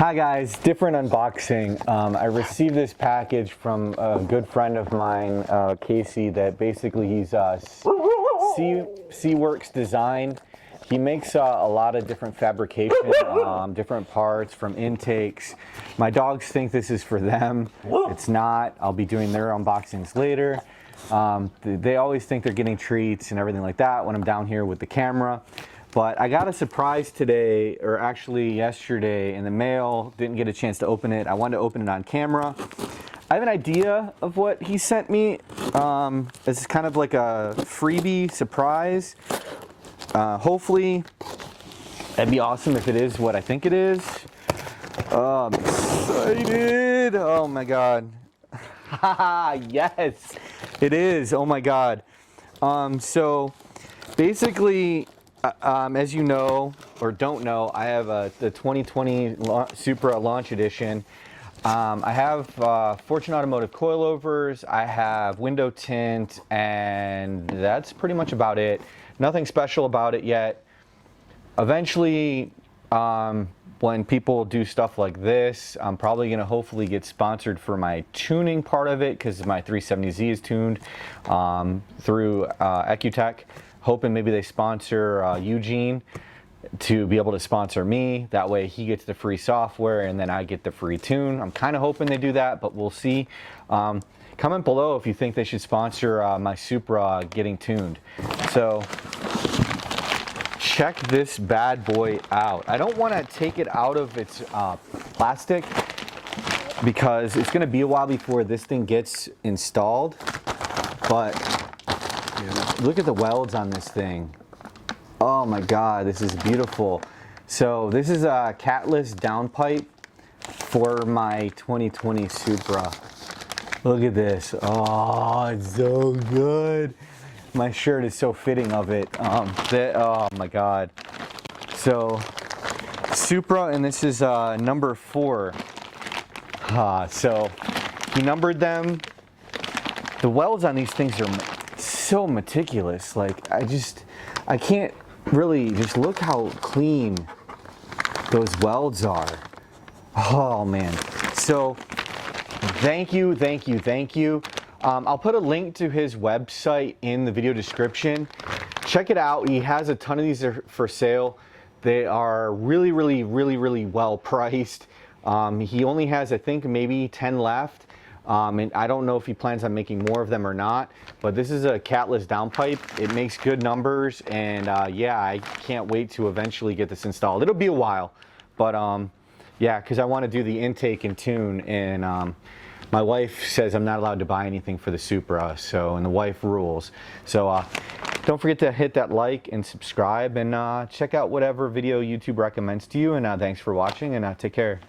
Hi guys, different unboxing. I received this package from a good friend of mine, Casey, that basically he's CWorksDesign. He makes a lot of different fabrication, different parts from intakes. My dogs think this is for them. It's not. I'll be doing their unboxings later. They always think they're getting treats and everything like that when I'm down here with the camera. But I got a surprise today, or actually yesterday, in the mail. Didn't get a chance to open it. I wanted to open it on camera. I have an idea of what he sent me. This is kind of like a freebie surprise. Hopefully, that'd be awesome if it is what I think it is. Oh, I'm excited. Oh my God. Yes, it is. Oh my God. So basically, as you know or don't know, I have the 2020 Supra Launch Edition. I have Fortune Automotive coilovers, I have window tint, and that's pretty much about it. Nothing special about it yet. Eventually, when people do stuff like this, I'm probably going to hopefully get sponsored for my tuning part of it, because my 370Z is tuned through AGeekyGuy. Hoping maybe they sponsor Eugene to be able to sponsor me. That way he gets the free software and then I get the free tune. I'm kind of hoping they do that, but we'll see. Comment below if you think they should sponsor my Supra getting tuned. So check this bad boy out. I don't want to take it out of its plastic because it's going to be a while before this thing gets installed. But look at the welds on this thing. Oh my God, this is beautiful. So this is a Catless Downpipe for my 2020 Supra. Look at this. Oh, it's so good. My shirt is so fitting of it. Oh my God. So Supra, and this is number 4. So he numbered them. The welds on these things are so meticulous. Like I can't really, just look how clean those welds are. Oh man. So thank you. I'll put a link to his website in the video description. Check it out. He has a ton of these for sale. They are really well priced. He only has, I think, maybe 10 left. And I don't know if he plans on making more of them or not, but this is a Catless Downpipe. It makes good numbers, and yeah, I can't wait to eventually get this installed. It'll be a while, but yeah, because I want to do the intake and tune, and my wife says I'm not allowed to buy anything for the Supra, so, and the wife rules. So don't forget to hit that like and subscribe, and check out whatever video YouTube recommends to you, and thanks for watching, and take care.